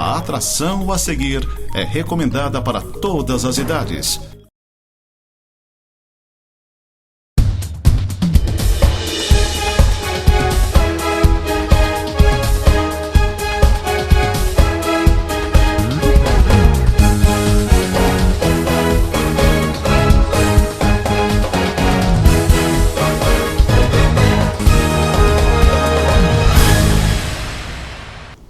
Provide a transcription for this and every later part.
A atração a seguir é recomendada para todas as idades.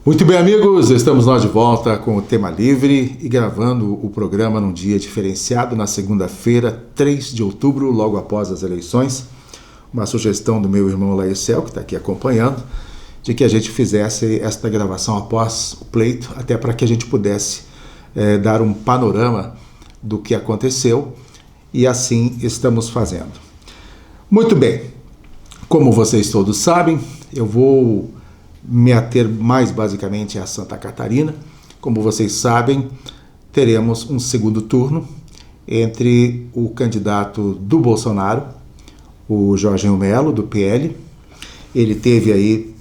Muito bem, amigos, estamos nós de volta com o Tema Livre e gravando o programa num dia diferenciado, na segunda-feira, 3 de outubro, logo após as eleições. Uma sugestão do meu irmão Laercel, que está aqui acompanhando, de que a gente fizesse esta gravação após o pleito, até para que a gente pudesse dar um panorama do que aconteceu, e assim estamos fazendo. Muito bem, como vocês todos sabem, eu vou me ater mais basicamente a Santa Catarina. Como vocês sabem, teremos um segundo turno entre o candidato do Bolsonaro, o Jorginho Melo, do PL. Ele teve aí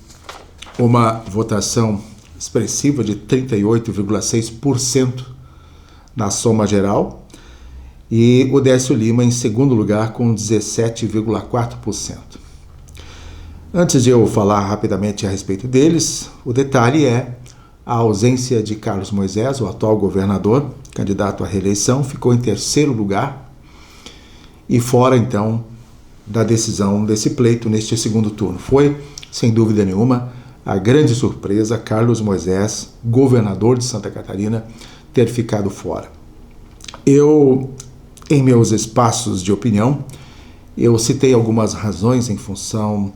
uma votação expressiva de 38,6% na soma geral, e o Décio Lima em segundo lugar com 17,4%. Antes de eu falar rapidamente a respeito deles, o detalhe é a ausência de Carlos Moisés, o atual governador, candidato à reeleição, ficou em terceiro lugar e fora, então, da decisão desse pleito neste segundo turno. Foi, sem dúvida nenhuma, a grande surpresa Carlos Moisés, governador de Santa Catarina, ter ficado fora. Eu, em meus espaços de opinião, eu citei algumas razões em função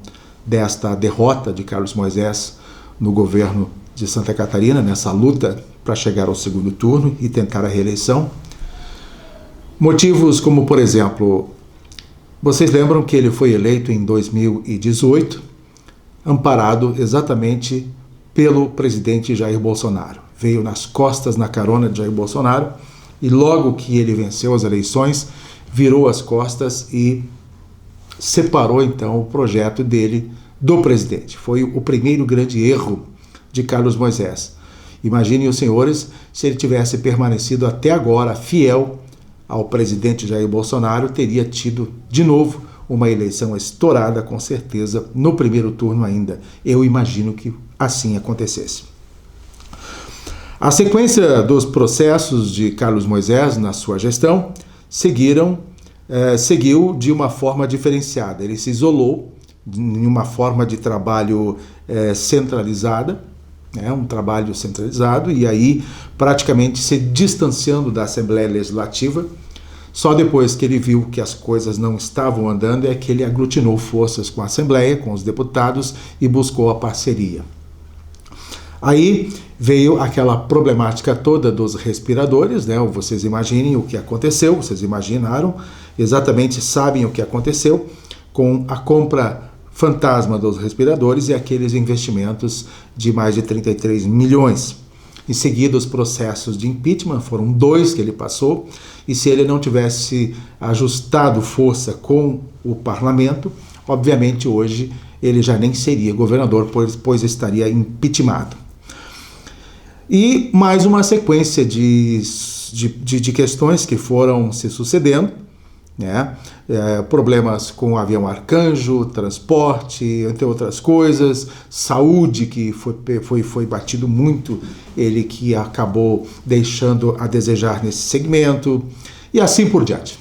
desta derrota de Carlos Moisés no governo de Santa Catarina, nessa luta para chegar ao segundo turno e tentar a reeleição. Motivos como, por exemplo, vocês lembram que ele foi eleito em 2018, amparado exatamente pelo presidente Jair Bolsonaro. Veio nas costas, na carona de Jair Bolsonaro, e logo que ele venceu as eleições, virou as costas e separou então o projeto dele do presidente. Foi o primeiro grande erro de Carlos Moisés. Imaginem os senhores se ele tivesse permanecido até agora fiel ao presidente Jair Bolsonaro, teria tido de novo uma eleição estourada, com certeza, no primeiro turno ainda. Eu imagino que assim acontecesse. A sequência dos processos de Carlos Moisés na sua gestão seguiu de uma forma diferenciada. Ele se isolou em uma forma de trabalho centralizada, um trabalho centralizado, e aí praticamente se distanciando da Assembleia Legislativa. Só depois que ele viu que as coisas não estavam andando é que ele aglutinou forças com a Assembleia, com os deputados, e buscou a parceria. Aí veio aquela problemática toda dos respiradores, Vocês imaginem o que aconteceu, vocês imaginaram, exatamente sabem o que aconteceu com a compra fantasma dos respiradores e aqueles investimentos de mais de 33 milhões. Em seguida, os processos de impeachment, foram 2 que ele passou, e se ele não tivesse ajustado força com o parlamento, obviamente hoje ele já nem seria governador, pois estaria impeachmentado. E mais uma sequência de questões que foram se sucedendo, problemas com o avião Arcanjo, transporte, entre outras coisas, saúde, que foi batido muito, ele que acabou deixando a desejar nesse segmento, e assim por diante.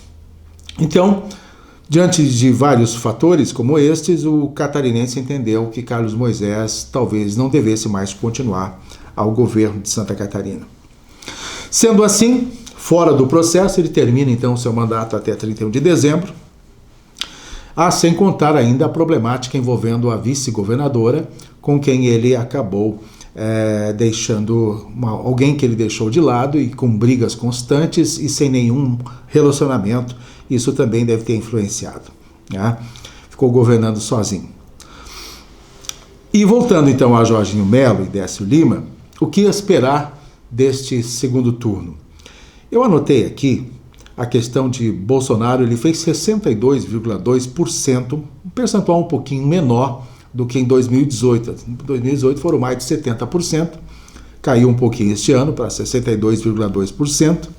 Então, diante de vários fatores como estes, o catarinense entendeu que Carlos Moisés talvez não devesse mais continuar ao governo de Santa Catarina. Sendo assim, fora do processo, ele termina então seu mandato até 31 de dezembro, sem contar ainda a problemática envolvendo a vice-governadora, com quem ele acabou deixando alguém que ele deixou de lado, e com brigas constantes e sem nenhum relacionamento. Isso também deve ter influenciado. Ficou governando sozinho. E voltando então a Jorginho Melo e Décio Lima, o que esperar deste segundo turno? Eu anotei aqui a questão de Bolsonaro. Ele fez 62,2%, um percentual um pouquinho menor do que em 2018. Em 2018 foram mais de 70%, caiu um pouquinho este ano para 62,2%.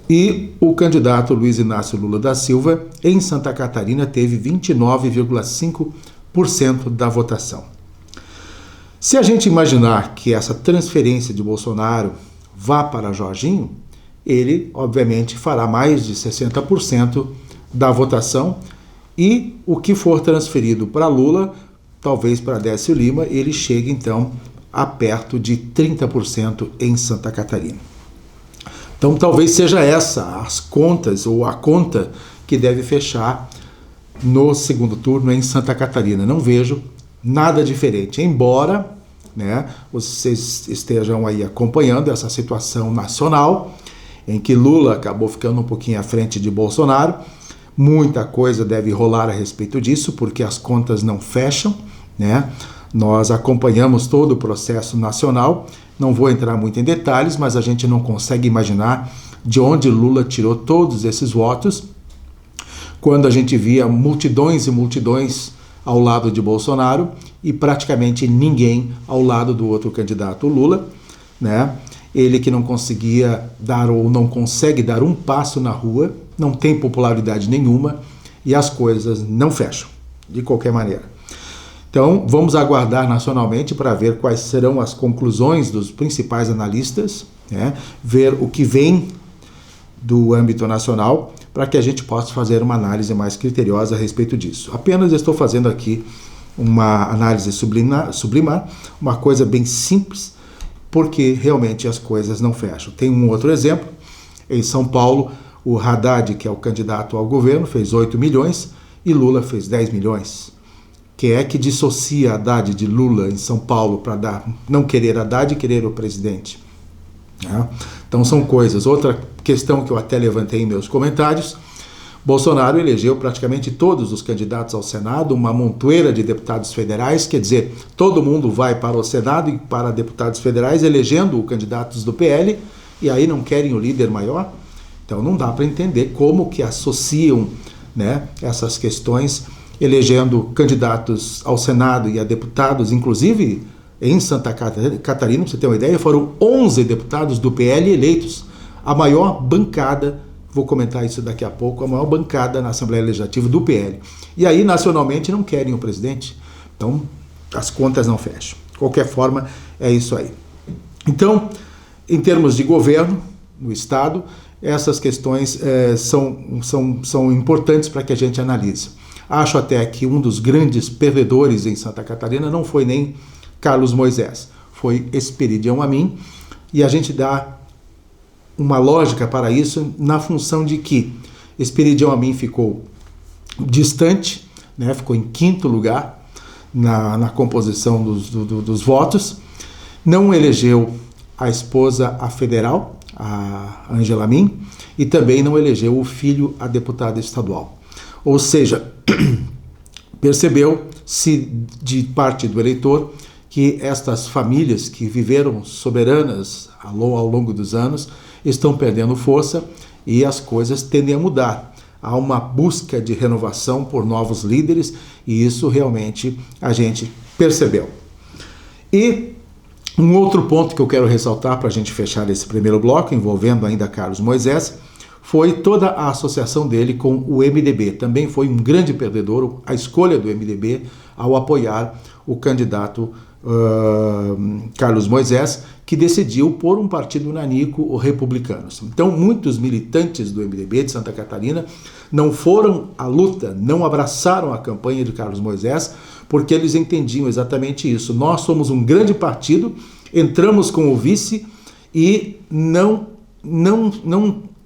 E o candidato Luiz Inácio Lula da Silva, em Santa Catarina, teve 29,5% da votação. Se a gente imaginar que essa transferência de Bolsonaro vá para Jorginho, ele, obviamente, fará mais de 60% da votação, e o que for transferido para Lula, talvez para Décio Lima, ele chegue, então, a perto de 30% em Santa Catarina. Então, talvez seja essa as contas, ou a conta que deve fechar no segundo turno em Santa Catarina. Não vejo nada diferente, embora, né, vocês estejam aí acompanhando essa situação nacional, em que Lula acabou ficando um pouquinho à frente de Bolsonaro. Muita coisa deve rolar a respeito disso, porque as contas não fecham, né? Nós acompanhamos todo o processo nacional, não vou entrar muito em detalhes, mas a gente não consegue imaginar de onde Lula tirou todos esses votos, quando a gente via multidões e multidões ao lado de Bolsonaro e praticamente ninguém ao lado do outro candidato, Lula, né? Ele que não conseguia dar ou não consegue dar um passo na rua, não tem popularidade nenhuma e as coisas não fecham, de qualquer maneira. Então, vamos aguardar nacionalmente para ver quais serão as conclusões dos principais analistas, né? Ver o que vem do âmbito nacional, para que a gente possa fazer uma análise mais criteriosa a respeito disso. Apenas estou fazendo aqui uma análise sublimar, uma coisa bem simples, porque realmente as coisas não fecham. Tem um outro exemplo, em São Paulo, o Haddad, que é o candidato ao governo, fez 8 milhões e Lula fez 10 milhões. Quem é que dissocia Haddad de Lula em São Paulo para não querer Haddad e querer o presidente? Então são coisas. Outra questão que eu até levantei em meus comentários, Bolsonaro elegeu praticamente todos os candidatos ao Senado, uma montoeira de deputados federais, quer dizer, todo mundo vai para o Senado e para deputados federais elegendo candidatos do PL, e aí não querem o líder maior. Então não dá para entender como que associam, né, essas questões, elegendo candidatos ao Senado e a deputados, inclusive em Santa Catarina, para você ter uma ideia, foram 11 deputados do PL eleitos, a maior bancada, vou comentar isso daqui a pouco, a maior bancada na Assembleia Legislativa do PL. E aí, nacionalmente, não querem o presidente. Então, as contas não fecham. De qualquer forma, é isso aí. Então, em termos de governo, no Estado, essas questões são importantes para que a gente analise. Acho até que um dos grandes perdedores em Santa Catarina não foi nem Carlos Moisés, foi Esperidião Amin, e a gente dá uma lógica para isso na função de que Esperidião Amin ficou distante, né, ficou em quinto lugar na composição dos votos, não elegeu a esposa a federal, a Ângela Amin, e também não elegeu o filho a deputada estadual. Ou seja, percebeu-se de parte do eleitor que estas famílias que viveram soberanas ao longo dos anos estão perdendo força e as coisas tendem a mudar. Há uma busca de renovação por novos líderes e isso realmente a gente percebeu. E um outro ponto que eu quero ressaltar para a gente fechar esse primeiro bloco, envolvendo ainda Carlos Moisés, foi toda a associação dele com o MDB. Também foi um grande perdedor a escolha do MDB ao apoiar o candidato Carlos Moisés, que decidiu por um partido nanico, o Republicanos. Então, muitos militantes do MDB de Santa Catarina não foram à luta, não abraçaram a campanha de Carlos Moisés, porque eles entendiam exatamente isso. Nós somos um grande partido, entramos com o vice e não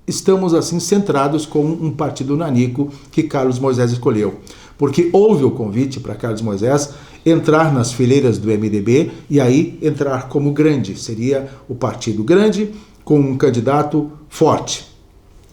estamos assim centrados com um partido nanico que Carlos Moisés escolheu. Porque houve o convite para Carlos Moisés entrar nas fileiras do MDB e aí entrar como grande. Seria o partido grande com um candidato forte.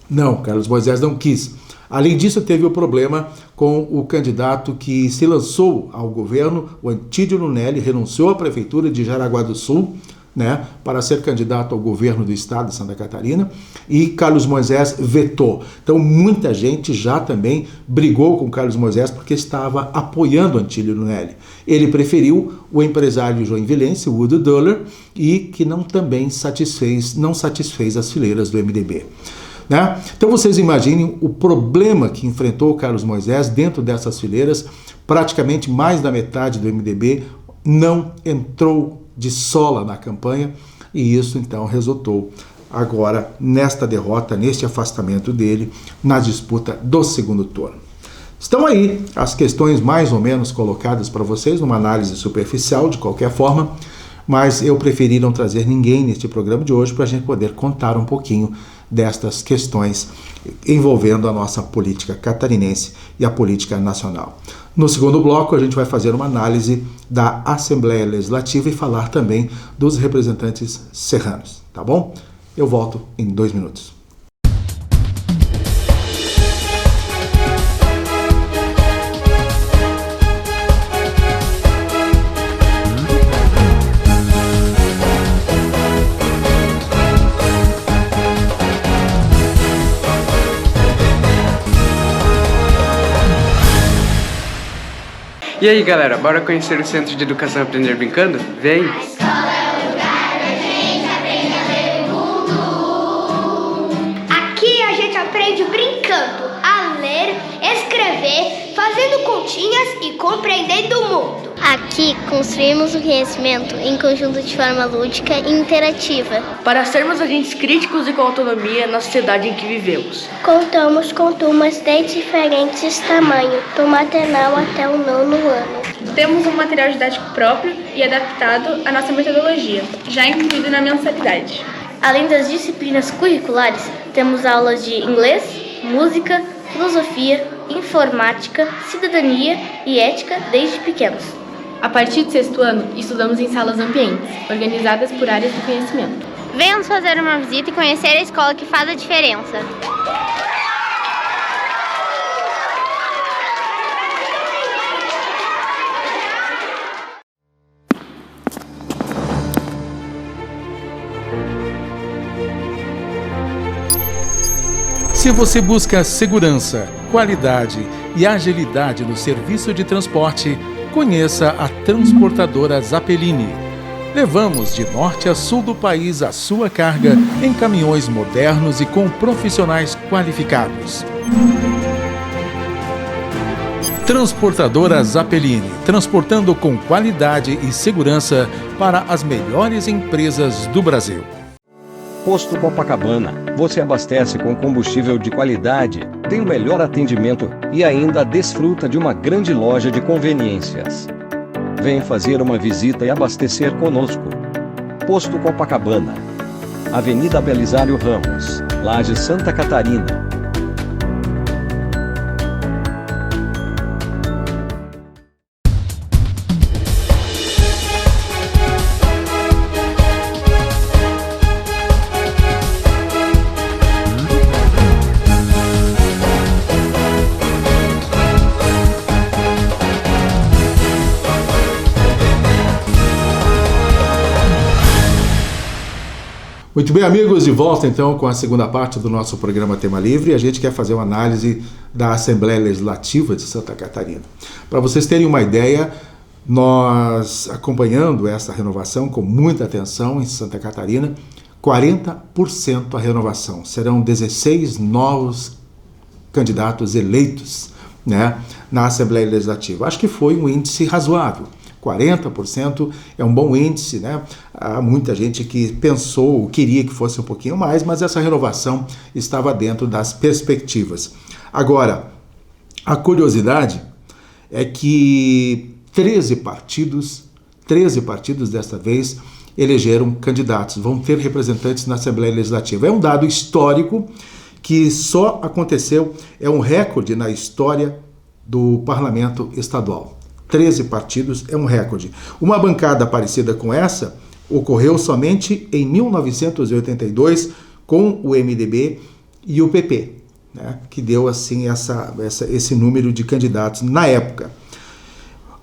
Não, Carlos Moisés não quis. Além disso, teve o problema com o candidato que se lançou ao governo, o Antídio Lunelli, renunciou à prefeitura de Jaraguá do Sul, né, para ser candidato ao governo do estado de Santa Catarina, e Carlos Moisés vetou. Então muita gente já também brigou com Carlos Moisés porque estava apoiando Antílio Lunelli. Ele preferiu o empresário joinvilense, Woody Duller, e que não satisfez as fileiras do MDB. Né? Então vocês imaginem o problema que enfrentou Carlos Moisés dentro dessas fileiras. Praticamente mais da metade do MDB não entrou de sola na campanha, e isso então resultou agora nesta derrota, neste afastamento dele na disputa do segundo turno. Estão aí as questões mais ou menos colocadas para vocês, numa análise superficial de qualquer forma, mas eu preferi não trazer ninguém neste programa de hoje para a gente poder contar um pouquinho destas questões envolvendo a nossa política catarinense e a política nacional. No segundo bloco, a gente vai fazer uma análise da Assembleia Legislativa e falar também dos representantes serranos, tá bom? Eu volto em 2 minutos. E aí galera, bora conhecer o Centro de Educação Aprender Brincando? Vem! A escola é o lugar onde a gente aprende a ler o mundo. Aqui a gente aprende brincando, a ler, escrever, fazendo continhas e compreendendo o mundo. Aqui construímos o conhecimento em conjunto de forma lúdica e interativa, para sermos agentes críticos e com autonomia na sociedade em que vivemos. Contamos com turmas de diferentes tamanhos, do maternal até o 9º ano. Temos um material didático próprio e adaptado à nossa metodologia, já incluído na mensalidade. Além das disciplinas curriculares, temos aulas de inglês, música, filosofia, informática, cidadania e ética desde pequenos. A partir do 6º ano, estudamos em salas ambientes, organizadas por áreas do conhecimento. Venha nos fazer uma visita e conhecer a escola que faz a diferença. Se você busca segurança, qualidade e agilidade no serviço de transporte, conheça a transportadora Zappellini. Levamos de norte a sul do país a sua carga em caminhões modernos e com profissionais qualificados. Transportadora Zappellini, transportando com qualidade e segurança para as melhores empresas do Brasil. Posto Copacabana, você abastece com combustível de qualidade, tem o melhor atendimento e ainda desfruta de uma grande loja de conveniências. Vem fazer uma visita e abastecer conosco. Posto Copacabana, Avenida Belisário Ramos, Lages, Santa Catarina. Muito bem, amigos, de volta então com a segunda parte do nosso programa Tema Livre. A gente quer fazer uma análise da Assembleia Legislativa de Santa Catarina. Para vocês terem uma ideia, nós acompanhando essa renovação com muita atenção em Santa Catarina, 40% a renovação. Serão 16 novos candidatos eleitos, né, na Assembleia Legislativa. Acho que foi um índice razoável. 40% é um bom índice, né? Há muita gente que pensou, queria que fosse um pouquinho mais, mas essa renovação estava dentro das perspectivas. Agora, a curiosidade é que 13 partidos desta vez elegeram candidatos, vão ter representantes na Assembleia Legislativa. É um dado histórico que só aconteceu, é um recorde na história do Parlamento Estadual. 13 partidos é um recorde. Uma bancada parecida com essa ocorreu somente em 1982 com o MDB e o PP, né, que deu assim esse número de candidatos na época.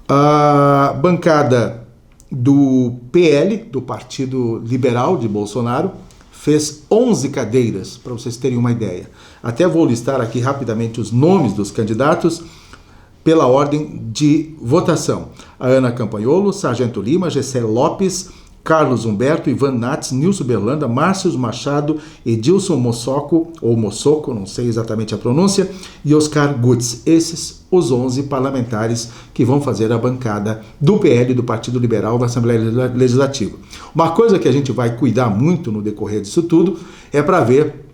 A bancada do PL, do Partido Liberal de Bolsonaro, fez 11 cadeiras, para vocês terem uma ideia. Até vou listar aqui rapidamente os nomes dos candidatos pela ordem de votação. A Ana Campanholo, Sargento Lima, Gessé Lopes, Carlos Humberto, Ivan Nats, Nilson Berlanda, Márcio Machado, Edilson Mossoco, ou Mossoco, não sei exatamente a pronúncia, e Oscar Gutz. Esses os 11 parlamentares que vão fazer a bancada do PL, do Partido Liberal, da Assembleia Legislativa. Uma coisa que a gente vai cuidar muito no decorrer disso tudo é para ver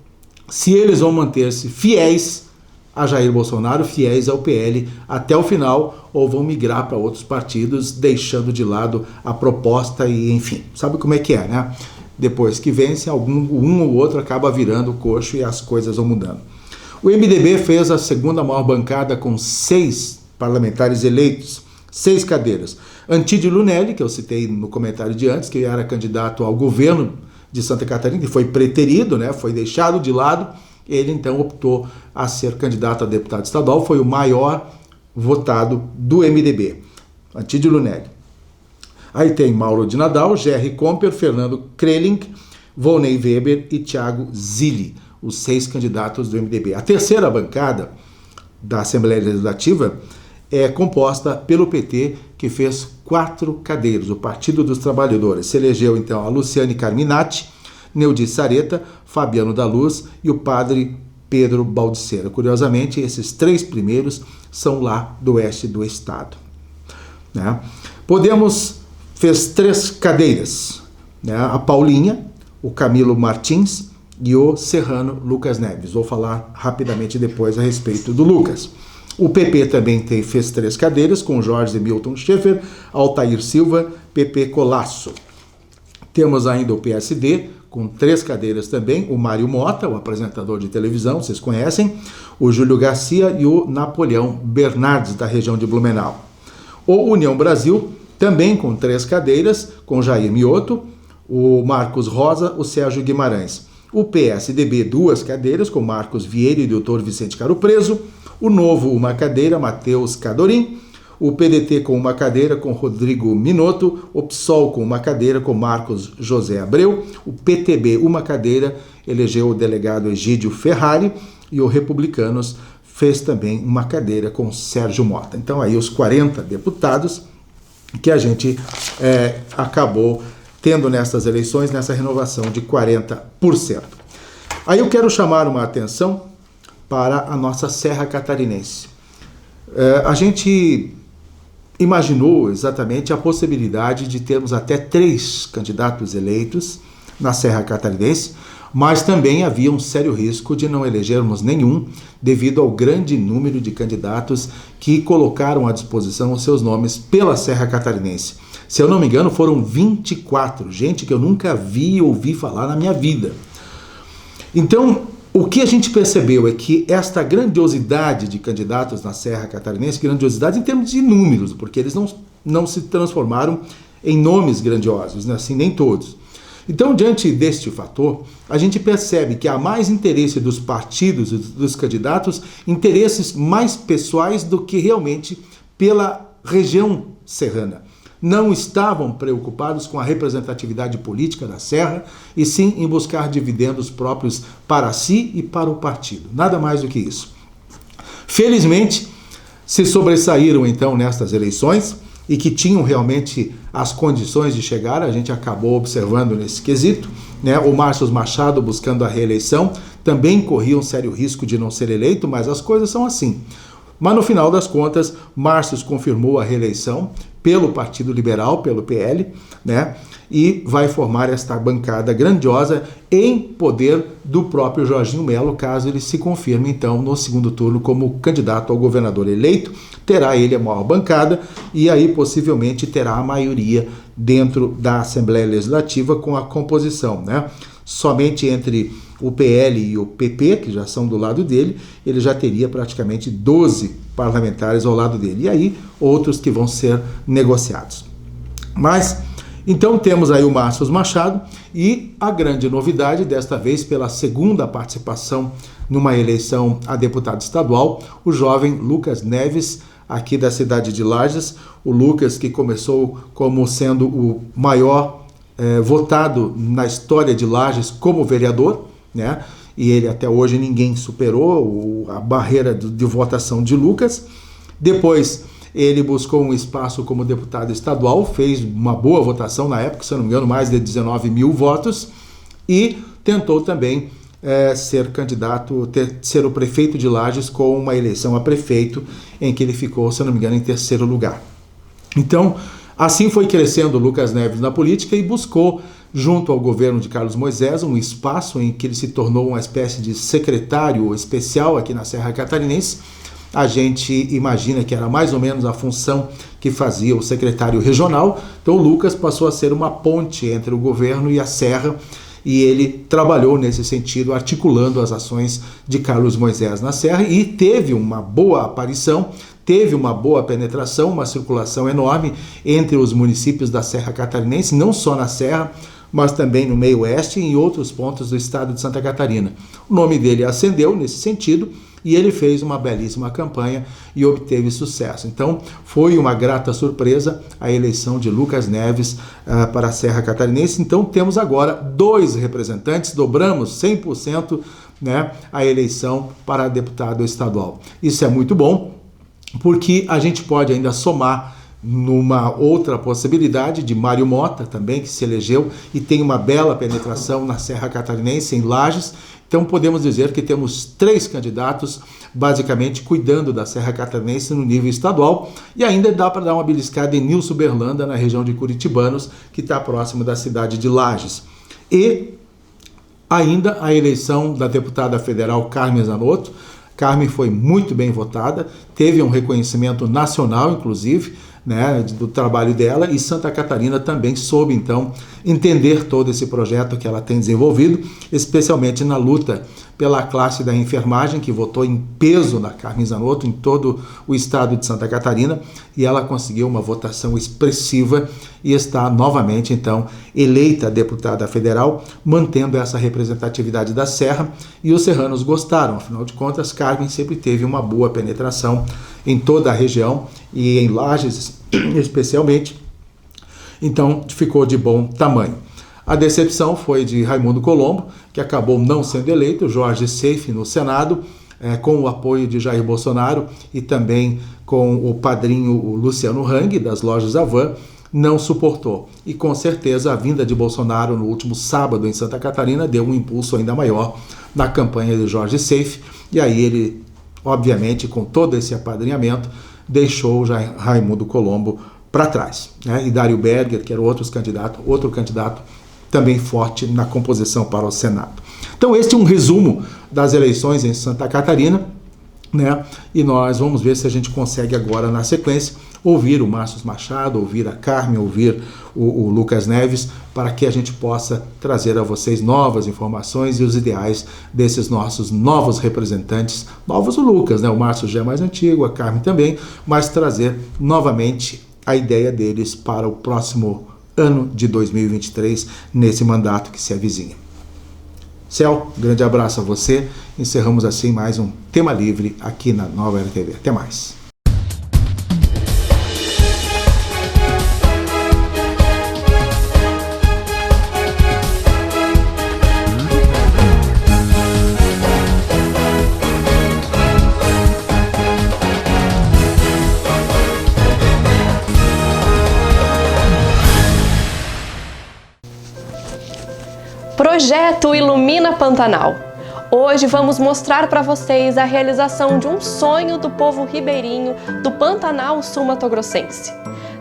se eles vão manter-se fiéis a Jair Bolsonaro, fiéis ao PL até o final, ou vão migrar para outros partidos, deixando de lado a proposta e, enfim, sabe como é que é, né? Depois que vence, um ou outro acaba virando coxo e as coisas vão mudando. O MDB fez a segunda maior bancada com 6 parlamentares eleitos, 6 cadeiras. Antídio Lunelli, que eu citei no comentário de antes, que era candidato ao governo de Santa Catarina, que foi preterido, né? Foi deixado de lado. Ele, então, optou a ser candidato a deputado estadual, foi o maior votado do MDB, Antídio Lunelli. Aí tem Mauro de Nadal, Gerry Comper, Fernando Kreling, Volney Weber e Thiago Zilli, os 6 candidatos do MDB. A terceira bancada da Assembleia Legislativa é composta pelo PT, que fez 4 cadeiras, o Partido dos Trabalhadores. Se elegeu, então, a Luciane Carminati, Neudi Sareta, Fabiano da Luz e o padre Pedro Baldiceira. Curiosamente, esses 3 primeiros são lá do oeste do estado. Né? Podemos fez 3 cadeiras, né? A Paulinha, o Camilo Martins e o serrano Lucas Neves. Vou falar rapidamente depois a respeito do Lucas. O PP também fez 3 cadeiras, com Jorge Milton Schaeffer, Altair Silva, PP Colasso. Temos ainda o PSD, com 3 cadeiras também, o Mário Mota, o apresentador de televisão, vocês conhecem, o Júlio Garcia e o Napoleão Bernardes, da região de Blumenau. O União Brasil, também com 3 cadeiras, com Jair Mioto, o Marcos Rosa, o Sérgio Guimarães. O PSDB, 2 cadeiras, com Marcos Vieira e o Dr. Vicente Caro Preso. O Novo, 1 cadeira, Matheus Cadorim. O PDT com 1 cadeira, com Rodrigo Minotto. O PSOL com 1 cadeira, com Marcos José Abreu. O PTB, 1 cadeira, elegeu o delegado Egídio Ferrari. E o Republicanos fez também 1 cadeira com Sérgio Mota. Então aí os 40 deputados que a gente acabou tendo nessas eleições, nessa renovação de 40%. Aí eu quero chamar uma atenção para a nossa Serra Catarinense. A gente imaginou exatamente a possibilidade de termos até 3 candidatos eleitos na Serra Catarinense, mas também havia um sério risco de não elegermos nenhum, devido ao grande número de candidatos que colocaram à disposição os seus nomes pela Serra Catarinense. Se eu não me engano, foram 24, gente que eu nunca vi ou ouvi falar na minha vida. Então, o que a gente percebeu é que esta grandiosidade de candidatos na Serra Catarinense, grandiosidade em termos de números, porque eles não se transformaram em nomes grandiosos, né? Assim, nem todos. Então, diante deste fator, a gente percebe que há mais interesse dos partidos e dos candidatos, interesses mais pessoais do que realmente pela região serrana. Não estavam preocupados com a representatividade política da Serra, e sim em buscar dividendos próprios para si e para o partido. Nada mais do que isso. Felizmente, se sobressaíram então nestas eleições, e que tinham realmente as condições de chegar, a gente acabou observando nesse quesito, né? O Márcio Machado, buscando a reeleição, também corria um sério risco de não ser eleito, mas as coisas são assim. Mas no final das contas, Márcio confirmou a reeleição pelo Partido Liberal, pelo PL, né? E vai formar esta bancada grandiosa em poder do próprio Jorginho Melo, caso ele se confirme, então, no segundo turno como candidato ao governador eleito. Terá ele a maior bancada e aí possivelmente terá a maioria dentro da Assembleia Legislativa com a composição, né? Somente entre o PL e o PP, que já são do lado dele, ele já teria praticamente 12 parlamentares ao lado dele. E aí outros que vão ser negociados. Mas então temos aí o Márcio Machado e a grande novidade, desta vez pela segunda participação numa eleição a deputado estadual, o jovem Lucas Neves, aqui da cidade de Lages, o Lucas, que começou como sendo o maior votado na história de Lages como vereador, né? E ele até hoje ninguém superou a barreira de votação de Lucas. Depois ele buscou um espaço como deputado estadual, fez uma boa votação na época, se não me engano, mais de 19 mil votos, e tentou também ser candidato, ser o prefeito de Lages com uma eleição a prefeito, em que ele ficou, se não me engano, em terceiro lugar. Então, assim foi crescendo Lucas Neves na política e buscou, junto ao governo de Carlos Moisés, um espaço em que ele se tornou uma espécie de secretário especial aqui na Serra Catarinense. A gente imagina que era mais ou menos a função que fazia o secretário regional. Então o Lucas passou a ser uma ponte entre o governo e a Serra, e ele trabalhou nesse sentido, articulando as ações de Carlos Moisés na Serra, e teve uma boa aparição, teve uma boa penetração, uma circulação enorme entre os municípios da Serra Catarinense, não só na Serra, mas também no meio oeste e em outros pontos do estado de Santa Catarina. O nome dele ascendeu nesse sentido e ele fez uma belíssima campanha e obteve sucesso. Então, foi uma grata surpresa a eleição de Lucas Neves para a Serra Catarinense. Então, temos agora 2 representantes, dobramos 100%, né, a eleição para deputado estadual. Isso é muito bom, porque a gente pode ainda somar numa outra possibilidade de Mário Mota também, que se elegeu e tem uma bela penetração na Serra Catarinense, em Lages. Então podemos dizer que temos 3 candidatos basicamente cuidando da Serra Catarinense no nível estadual, e ainda dá para dar uma beliscada em Nilson Berlanda, na região de Curitibanos, que está próximo da cidade de Lages. E ainda a eleição da deputada federal Carmen Zanotto. Carmen foi muito bem votada, teve um reconhecimento nacional, inclusive, né, do trabalho dela, e Santa Catarina também soube, então, entender todo esse projeto que ela tem desenvolvido, especialmente na luta pela classe da enfermagem, que votou em peso na Carmen Zanotto em todo o estado de Santa Catarina, e ela conseguiu uma votação expressiva e está novamente, então, eleita deputada federal, mantendo essa representatividade da Serra, e os serranos gostaram. Afinal de contas, Carmen sempre teve uma boa penetração em toda a região e em Lages especialmente, então ficou de bom tamanho. A decepção foi de Raimundo Colombo, que acabou não sendo eleito, Jorge Seife no Senado, com o apoio de Jair Bolsonaro e também com o padrinho o Luciano Hang, das lojas Avan, não suportou. E com certeza a vinda de Bolsonaro no último sábado em Santa Catarina deu um impulso ainda maior na campanha de Jorge Seife, e aí ele, obviamente, com todo esse apadrinhamento, deixou já Raimundo Colombo para trás, né? E Dário Berger, que era outro candidato também forte na composição para o Senado. Então este é um resumo das eleições em Santa Catarina, né? E nós vamos ver se a gente consegue agora, na sequência, ouvir o Márcio Machado, ouvir a Carmen, ouvir o Lucas Neves, para que a gente possa trazer a vocês novas informações e os ideais desses nossos novos representantes, novos o Lucas, né? O Márcio já é mais antigo, a Carmen também, mas trazer novamente a ideia deles para o próximo ano de 2023, nesse mandato que se avizinha. Céu, grande abraço a você. Encerramos assim mais um Tema Livre aqui na Nova RTV. Até mais. Projeto Ilumina Pantanal. Hoje vamos mostrar para vocês a realização de um sonho do povo ribeirinho do Pantanal Sul-Mato-Grossense.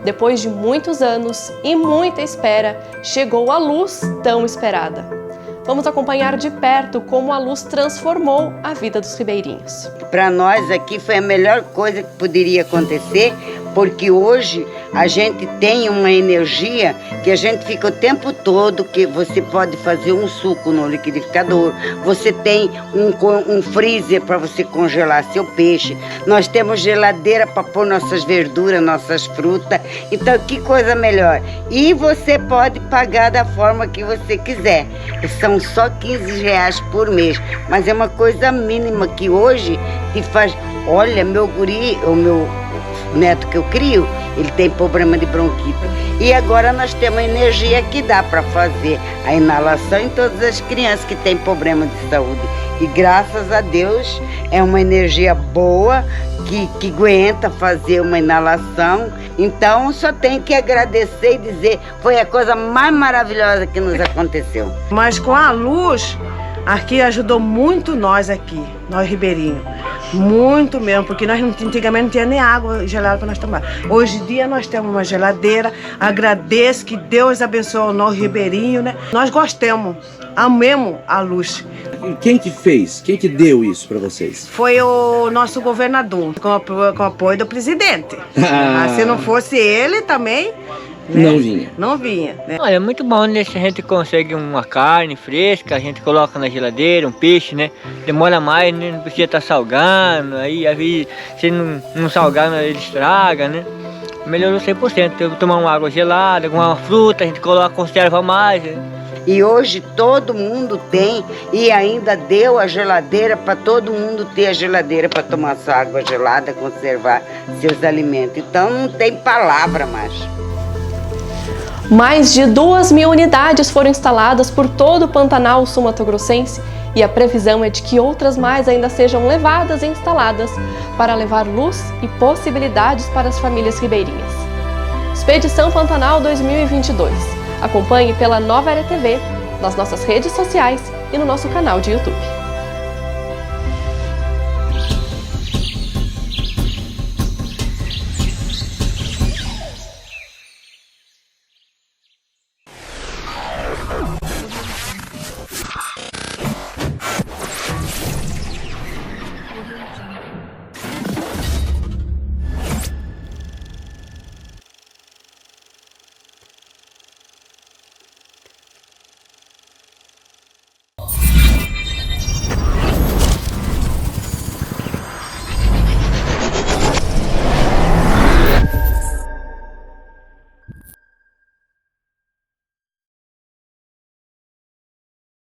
Depois de muitos anos e muita espera, chegou a luz tão esperada. Vamos acompanhar de perto como a luz transformou a vida dos ribeirinhos. Para nós aqui foi a melhor coisa que poderia acontecer, porque hoje a gente tem uma energia que a gente fica o tempo todo, que você pode fazer um suco no liquidificador, você tem um freezer para você congelar seu peixe, nós temos geladeira para pôr nossas verduras, nossas frutas, então que coisa melhor. E você pode pagar da forma que você quiser, são só R$15 por mês, mas é uma coisa mínima que hoje te faz. Olha, meu guri, o meu neto que eu crio, ele tem problema de bronquite. E agora nós temos energia que dá para fazer a inalação em todas as crianças que têm problema de saúde. E graças a Deus é uma energia boa que aguenta fazer uma inalação. Então só tenho que agradecer e dizer, foi a coisa mais maravilhosa que nos aconteceu. Mas com a luz, aqui ajudou muito nós ribeirinhos. Muito mesmo, porque nós antigamente não tinha nem água gelada para nós tomar. Hoje em dia nós temos uma geladeira. Agradeço, que Deus abençoe o nosso ribeirinho, né? Nós gostamos, amemos a luz. Quem que fez? Quem que deu isso para vocês? Foi o nosso governador, com apoio do presidente. Se não fosse ele também, né? Não vinha. Né? Olha, é muito bom, né? Se a gente consegue uma carne fresca, a gente coloca na geladeira, um peixe, né? Demora mais, né? Não precisa estar salgando, aí às vezes se não salgar, ele estraga, né? Melhorou 100%. Eu tomar uma água gelada, uma fruta, a gente coloca, conserva mais, né? E hoje todo mundo tem, e ainda deu a geladeira para todo mundo ter a geladeira para tomar sua água gelada, conservar seus alimentos. Então não tem palavra mais. Mais de 2.000 unidades foram instaladas por todo o Pantanal sul-mato-grossense e a previsão é de que outras mais ainda sejam levadas e instaladas para levar luz e possibilidades para as famílias ribeirinhas. Expedição Pantanal 2022. Acompanhe pela Nova Era TV, nas nossas redes sociais e no nosso canal de YouTube.